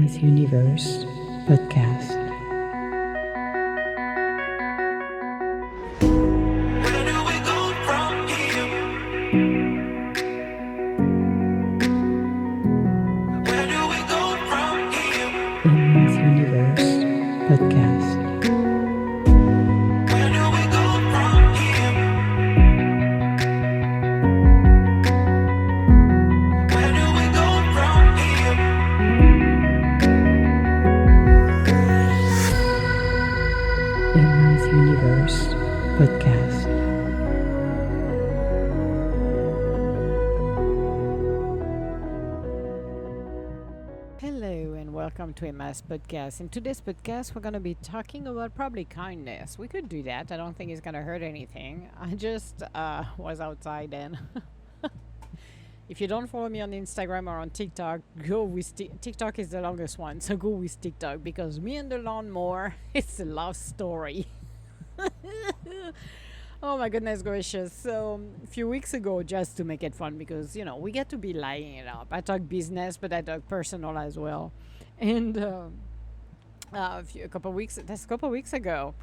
Miss Universe podcast. Where do we go from here? Where do we go from here? In Miss Universe podcast. Where do we go from here? Where do we go from here? In Miss Universe podcast. Hello and welcome to Emma's podcast. In today's podcast, we're going to be talking about probably kindness. We could do that. I don't think it's going to hurt anything. I just was outside and if you don't follow me on Instagram or on TikTok, go with TikTok is the longest one. So go with TikTok because me and the lawnmower, it's a love story. Oh my goodness gracious. So a few weeks ago, just to make it fun because, you know, we get to be lighting it up. I talk business, but I talk personal as well. And a couple of weeks ago,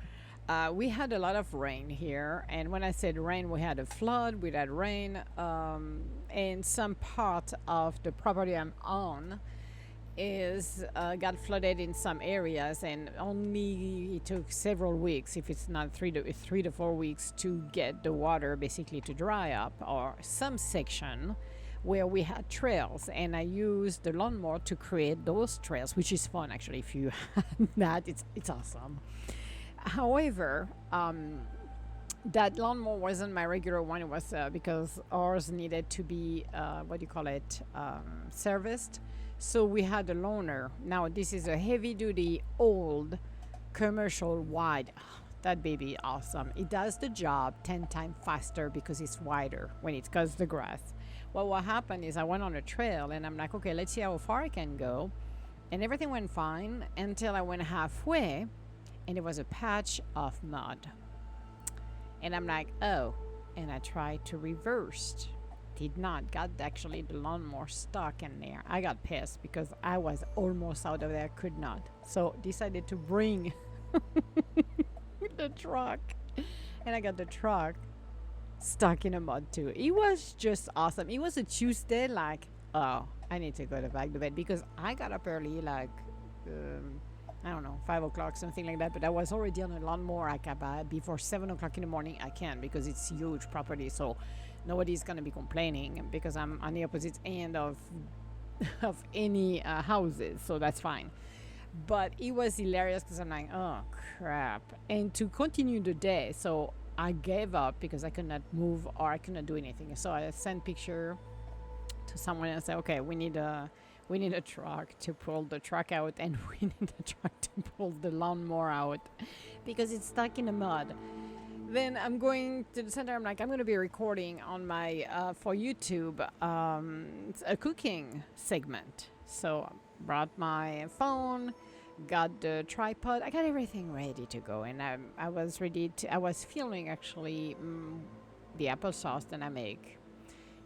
we had a lot of rain here. And when I said rain, we had a flood, we had rain. And some part of the property I'm on is got flooded in some areas, and only it took several weeks, if it's not 3 to 4 weeks, to get the water basically to dry up, or some section where we had trails, and I used the lawnmower to create those trails, which is fun actually. If you had that, it's awesome. However, that lawnmower wasn't my regular one. It was because ours needed to be serviced. So we had a loaner. Now this is a heavy-duty, old, commercial wide. That baby, awesome. It does the job 10 times faster because it's wider when it cuts the grass. Well, what happened is I went on a trail and I'm like, okay, let's see how far I can go. And everything went fine until I went halfway and it was a patch of mud. And I'm like, oh, and I tried to reverse. Did not. Got actually the lawnmower stuck in there. I got pissed because I was almost out of there, could not. So decided to bring the truck. And I got the truck stuck in the mud too. It was just awesome. It was a Tuesday, like, oh, I need to go back to bed because I got up early, like, I don't know, 5 o'clock, something like that. But I was already on the lawnmower. Before 7 o'clock in the morning, I can because it's huge property. So nobody's going to be complaining because I'm on the opposite end of any houses. So that's fine. But it was hilarious because I'm like, oh, crap. And to continue the day, so I gave up because I could not move or I could not do anything. So I sent picture to someone and said, okay, we need a truck to pull the truck out, and we need a truck to pull the lawnmower out because it's stuck in the mud. Then I'm going to the center. I'm like, I'm going to be recording on my for YouTube a cooking segment. So I brought my phone, got the tripod, I got everything ready to go, and I was ready to. I was filming actually the applesauce that I make.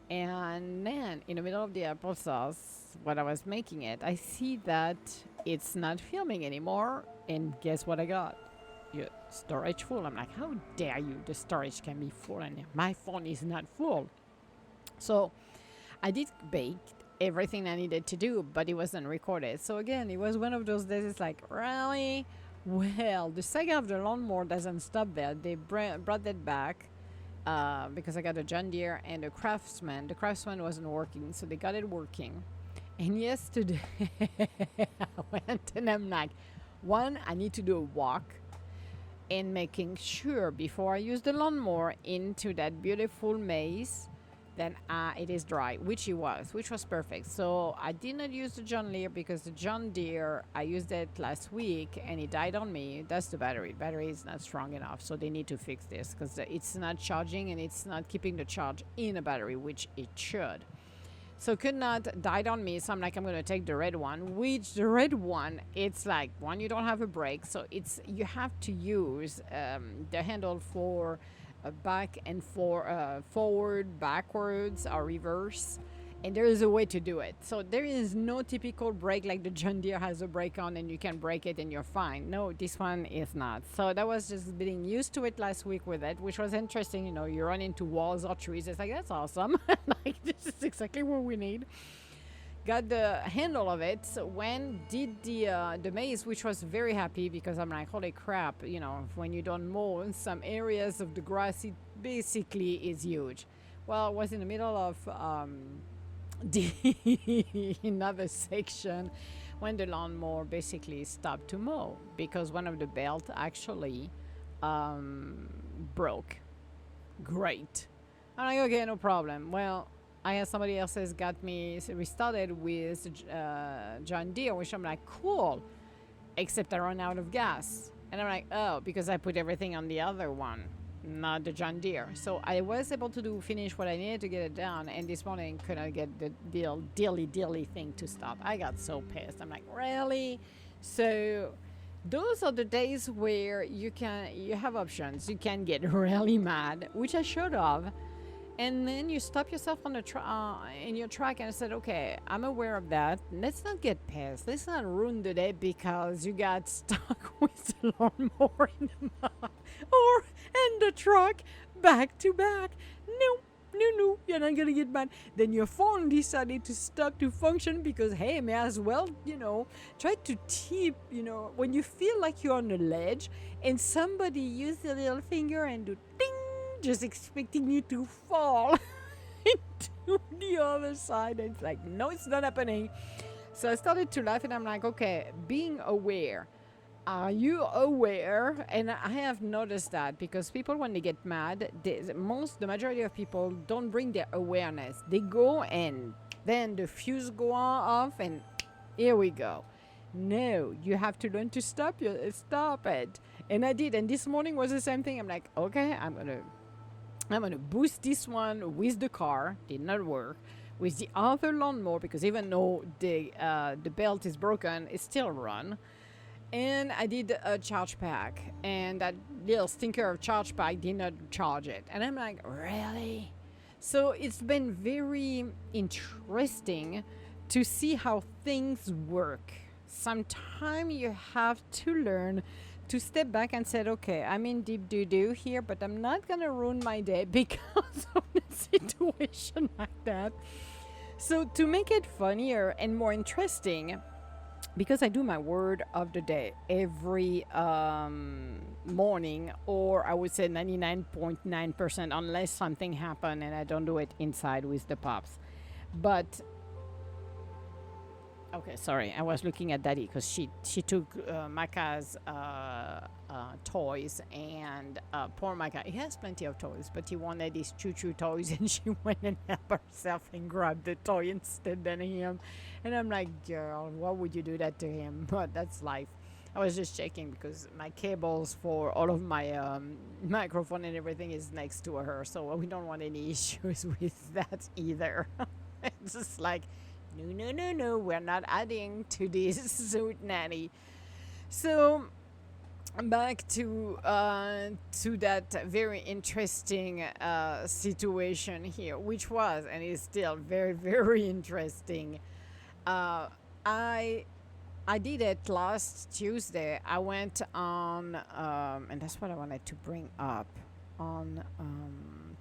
And then in the middle of the applesauce, when I was making it, I see that it's not filming anymore. And guess what I got? Your storage full. I'm like, how dare you? The storage can be full and my phone is not full. So I did bake everything I needed to do, but it wasn't recorded. So again, it was one of those days. It's like, really? Well, the saga of the lawnmower doesn't stop there. They brought that back. Because I got a John Deere and a Craftsman. The Craftsman wasn't working, so they got it working. And yesterday, I went and I'm like, one, I need to do a walk and making sure before I use the lawnmower into that beautiful maze, then it is dry, which was perfect. So I did not use the John Deere because the John Deere, I used it last week and it died on me. That's the battery. Battery is not strong enough, so they need to fix this because it's not charging and it's not keeping the charge in a battery, which it should. So could not, died on me. So I'm like, I'm going to take the red one, which the red one, it's like, one, you don't have a brake. So you have to use the handle for back and forward, backwards, or reverse. and there is a way to do it. So there is no typical brake like the John Deere has a brake on and you can brake it and you're fine. No, this one is not. So that was just getting used to it last week with it, which was interesting. You know, you run into walls or trees. It's like, that's awesome. Like, this is exactly what we need. Got the handle of it. So when did the maize, which was very happy because I'm like, holy crap, you know, when you don't mow in some areas of the grass, it basically is huge. Well, I was in the middle of the another section when the lawnmower basically stopped to mow because one of the belts actually broke. Great. I'm like, okay, no problem. Well, I had somebody else has got me restarted with John Deere, which I'm like, cool, except I run out of gas. And I'm like, oh, because I put everything on the other one, not the John Deere. So I was able to finish what I needed to get it done, and this morning couldn't get the dilly thing to stop. I got so pissed. I'm like, really? So those are the days where you have options. You can get really mad, which I should have. And then you stop yourself on the in your track and said, okay, I'm aware of that. Let's not get pissed. Let's not ruin the day because you got stuck with the lawnmower in the mud or and the truck back to back. No, you're not gonna get mad. Then your phone decided to stop to function because, hey, may as well, try to tip, when you feel like you're on a ledge and somebody use their little finger and do ding, just expecting you to fall into the other side. And it's like, no, it's not happening. So I started to laugh and I'm like, okay, being aware. Are you aware? And I have noticed that because people, when they get mad, the majority of people don't bring their awareness. They go and then the fuse go off and here we go. No, you have to learn to stop it. And I did. And this morning was the same thing. I'm like, okay, I'm gonna boost this one with the car. Did not work. With the other lawnmower, because even though the belt is broken, it still run. And I did a charge pack, and that little stinker of charge pack did not charge it. And I'm like, really? So it's been very interesting to see how things work. Sometimes you have to learn to step back and say, okay, I'm in deep doo-doo here, but I'm not going to ruin my day because of a situation like that. So to make it funnier and more interesting, because I do my word of the day every morning, or I would say 99.9% unless something happened and I don't do it inside with the pups. But okay, sorry, I was looking at Daddy because she took Maka's toys, and poor Maka, he has plenty of toys, but he wanted these choo-choo toys, and she went and helped herself and grabbed the toy instead than him. And I'm like, girl, why would you do that to him? But that's life. I was just checking because my cables for all of my microphone and everything is next to her, so we don't want any issues with that either. It's just like, no, we're not adding to this suit nanny. So back to that very interesting situation here, which was and is still very, very interesting. I did it last Tuesday. I went on and that's what I wanted to bring up on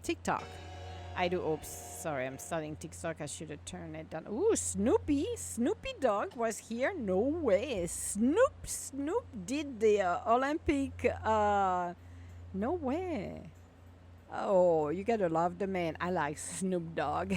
TikTok. I do. Oops, sorry, I'm starting TikTok. I should have turned it down. Ooh, Snoopy dog was here. No way. Snoop did the Olympic. No way. Oh, you gotta love the man. I like Snoop Dogg.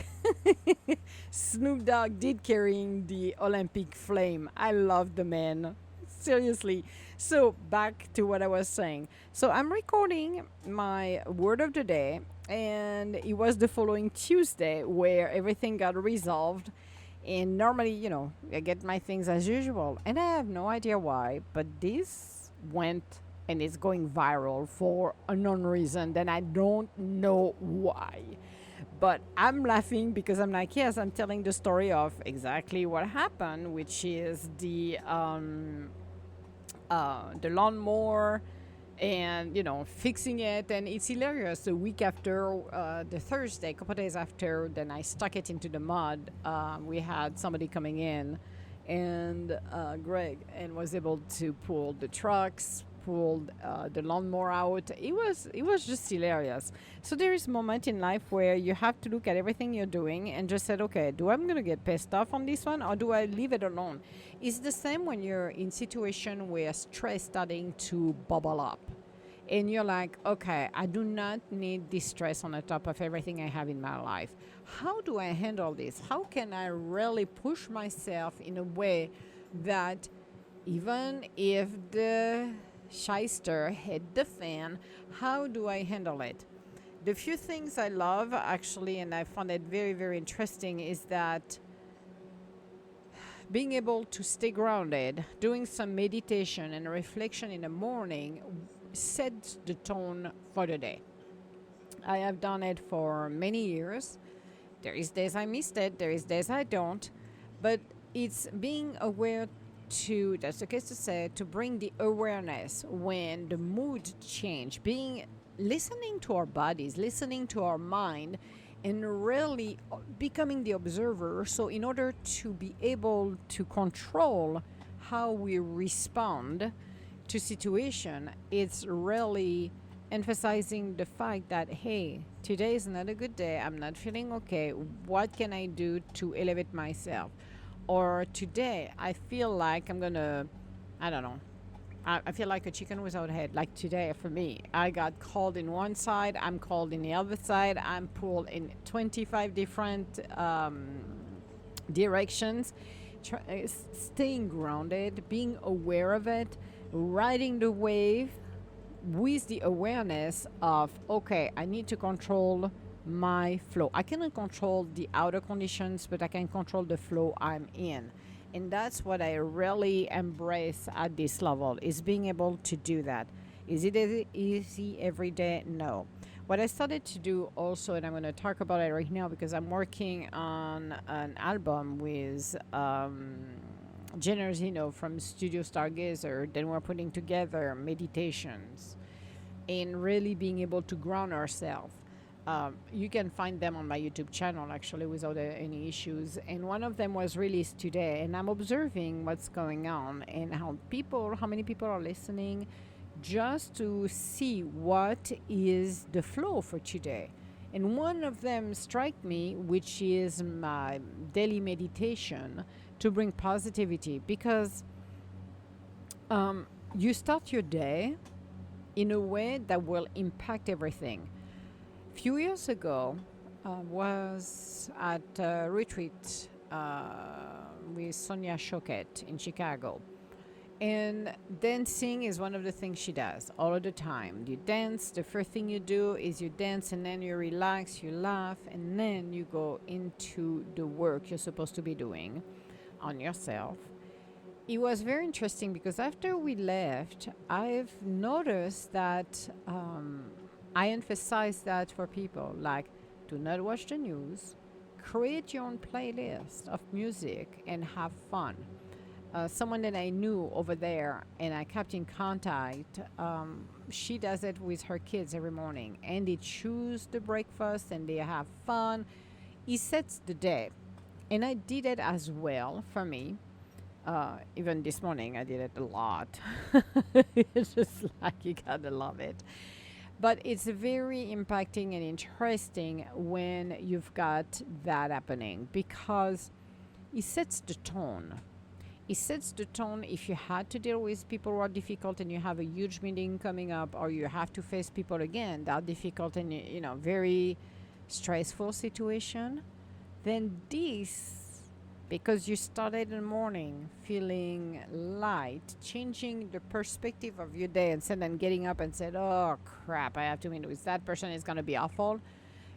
Snoop Dogg did carrying the Olympic flame. I love the man. Seriously. So back to what I was saying. So I'm recording my word of the day, and it was the following Tuesday where everything got resolved. And normally, I get my things as usual, and I have no idea why, but this went and it's going viral for a known reason that I don't know why. But I'm laughing because I'm like, yes, I'm telling the story of exactly what happened, which is the lawnmower and fixing it, and it's hilarious. The week after, the Thursday, a couple days after, then I stuck it into the mud. We had somebody coming in, and Greg, and was able to pull the trucks, pulled the lawnmower out. It was just hilarious. So there is moment in life where you have to look at everything you're doing and just said, okay, do I'm gonna get pissed off on this one, or do I leave it alone? It's the same when you're in situation where stress starting to bubble up, and you're like, okay, I do not need this stress on the top of everything I have in my life. How do I handle this? How can I really push myself in a way that even if the shyster hit the fan, how do I handle it? The few things I love, actually, and I found it very, very interesting, is that being able to stay grounded, doing some meditation and reflection in the morning sets the tone for the day. I have done it for many years. There is days I missed it, there is days I don't, but it's being aware to, that's the case to say, to bring the awareness when the mood change, being listening to our bodies, listening to our mind, and really becoming the observer. So in order to be able to control how we respond to situation, it's really emphasizing the fact that, hey, today is not a good day, I'm not feeling okay, what can I do to elevate myself? Or today I feel like I'm gonna, I don't know, I feel like a chicken without a head. Like today for me, I got called in one side, I'm called in the other side, I'm pulled in 25 different directions. Staying grounded, being aware of it, riding the wave with the awareness of, okay, I need to control my flow. I cannot control the outer conditions, but I can control the flow I'm in. And that's what I really embrace at this level, is being able to do that. Is it easy every day? No. What I started to do also, and I'm going to talk about it right now because I'm working on an album with Jenner Zeno from Studio Stargazer. Then we're putting together meditations and really being able to ground ourselves. You can find them on my YouTube channel actually without any issues. And one of them was released today, and I'm observing what's going on and how many people are listening, just to see what is the flow for today. And one of them struck me, which is my daily meditation to bring positivity, because you start your day in a way that will impact everything. Few years ago, was at a retreat with Sonia Choquette in Chicago. And dancing is one of the things she does all of the time. You dance, the first thing you do is you dance, and then you relax, you laugh, and then you go into the work you're supposed to be doing on yourself. It was very interesting because after we left, I've noticed that I emphasize that for people, like, do not watch the news, create your own playlist of music, and have fun. Someone that I knew over there and I kept in contact, she does it with her kids every morning, and they choose the breakfast and they have fun. It sets the day. And I did it as well for me. Even this morning, I did it a lot. It's just like, you gotta love it. But it's very impacting and interesting when you've got that happening, because it sets the tone. It sets the tone if you had to deal with people who are difficult and you have a huge meeting coming up, or you have to face people again that are difficult and, very stressful situation. Then this, because you started in the morning feeling light, changing the perspective of your day, instead of getting up and said, oh crap, I have to meet with that person, it's going to be awful.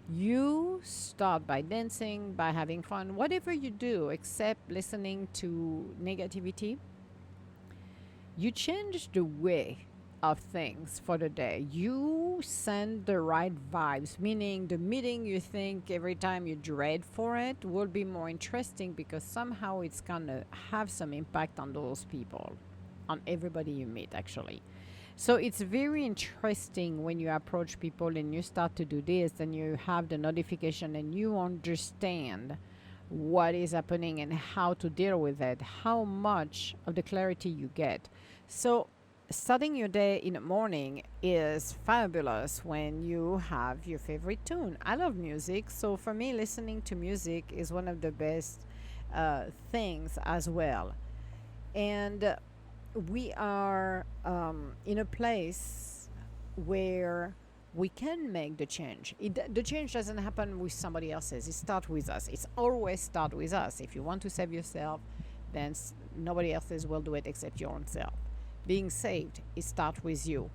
You start by dancing, by having fun, whatever you do except listening to negativity. You change the way of things for the day. You send the right vibes, meaning the meeting you think every time you dread for it will be more interesting, because somehow it's going to have some impact on those people, on everybody you meet actually. So it's very interesting when you approach people and you start to do this and you have the notification and you understand what is happening and how to deal with it, how much of the clarity you get. So starting your day in the morning is fabulous when you have your favorite tune. I love music, so for me, listening to music is one of the best things as well. And we are in a place where we can make the change. The change doesn't happen with somebody else's. It starts with us. It's always start with us. If you want to save yourself, then nobody else's will do it except your own self. Being saved, it starts with you.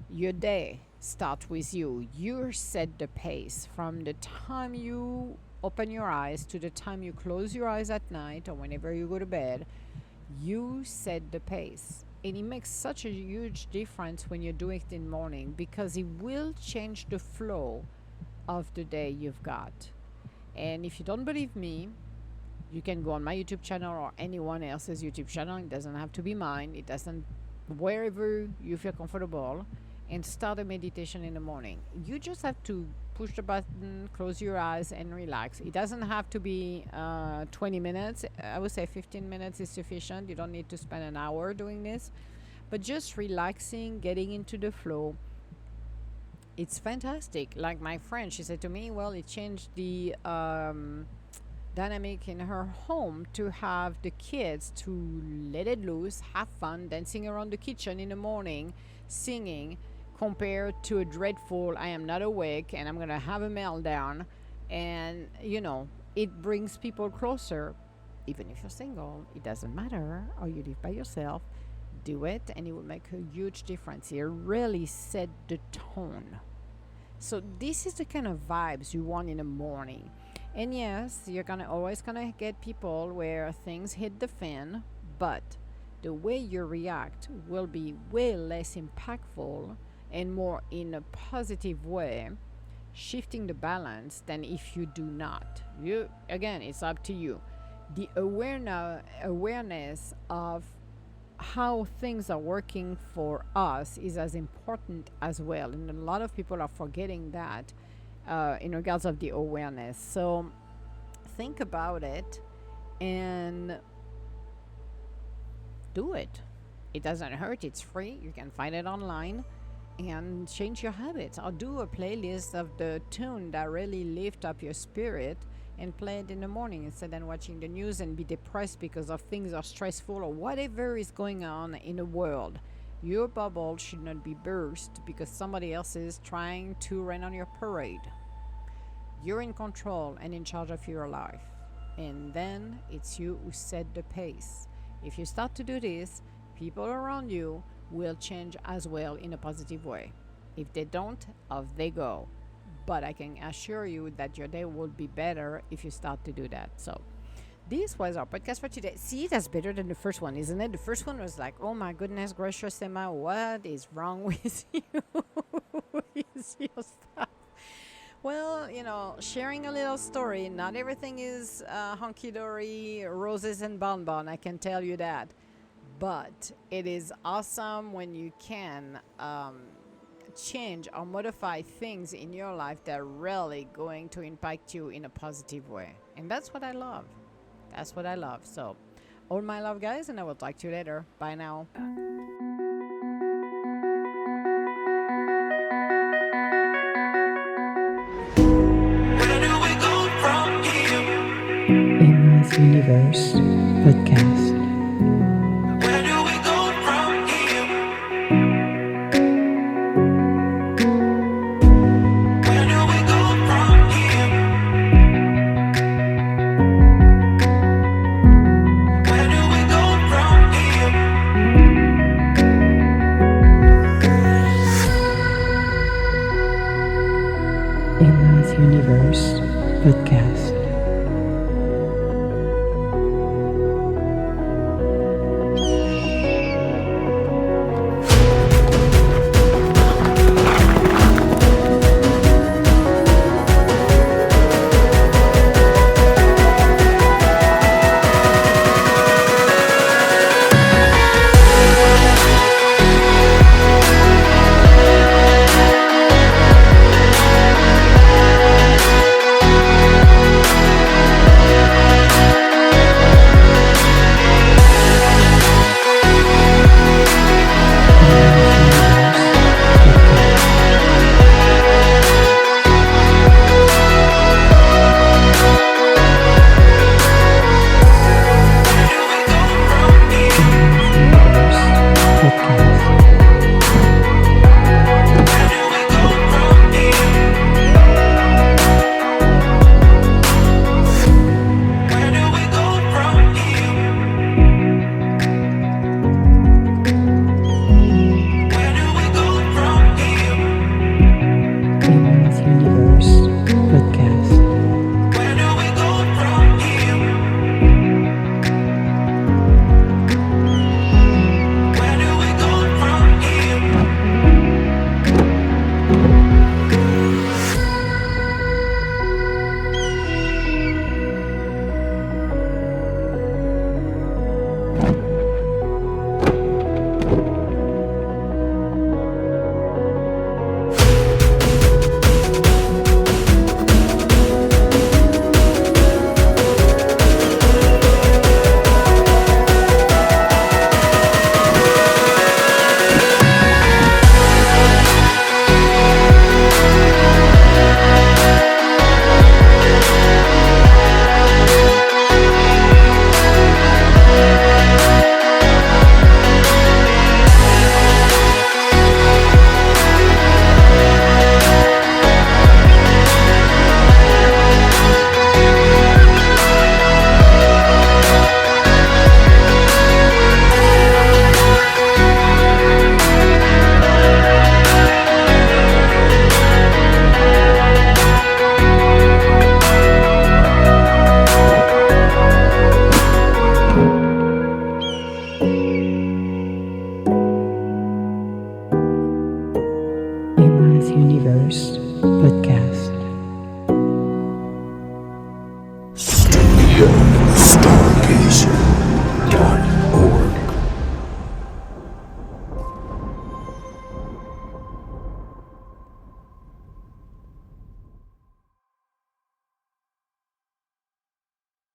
Your day starts with you. You set the pace from the time you open your eyes to the time you close your eyes at night or whenever you go to bed. You set the pace, and it makes such a huge difference when you do it in the morning because it will change the flow of the day you've got. And if you don't believe me, you can go on my YouTube channel or anyone else's YouTube channel. It doesn't have to be mine. It doesn't, wherever you feel comfortable, and start a meditation in the morning. You just have to push the button, close your eyes, and relax. It doesn't have to be 20 minutes. I would say 15 minutes is sufficient. You don't need to spend an hour doing this. But just relaxing, getting into the flow, it's fantastic. Like my friend, she said to me, well, it changed the dynamic in her home to have the kids to let it loose, have fun, dancing around the kitchen in the morning, singing, compared to a dreadful I am not awake and I'm gonna have a meltdown. And it brings people closer. Even if you're single, it doesn't matter, or you live by yourself, do it and it will make a huge difference. It really set the tone. So this is the kind of vibes you want in the morning. And yes, you're always gonna get people where things hit the fan, but the way you react will be way less impactful and more in a positive way, shifting the balance than if you do not. You, again, it's up to you. The awareness of how things are working for us is as important as well, and a lot of people are forgetting that in regards of the awareness. So think about it and do it. It doesn't hurt. It's free. You can find it online and change your habits. Or do a playlist of the tune that really lift up your spirit and play it in the morning instead of watching the news and be depressed because of things are stressful or whatever is going on in the world. Your bubble should not be burst because somebody else is trying to rain on your parade. You're in control and in charge of your life. And then it's you who set the pace. If you start to do this, people around you will change as well in a positive way. If they don't, off they go. But I can assure you that your day will be better if you start to do that. So this was our podcast for today. See, that's better than the first one, isn't it? The first one was like, oh my goodness gracious, Emma, what is wrong with you? Is your stuff? Well, sharing a little story. Not everything is hunky-dory, roses and bonbon, I can tell you that. But it is awesome when you can change or modify things in your life that are really going to impact you in a positive way. And that's what I love. That's what I love. So, all my love, guys, and I will talk to you later. Bye now. Where do we go from here? Emma's Universe Podcast. Where do we go from here? Where do we go from here? Where do we go from here? Emma's Universe Podcast. Podcast. Studio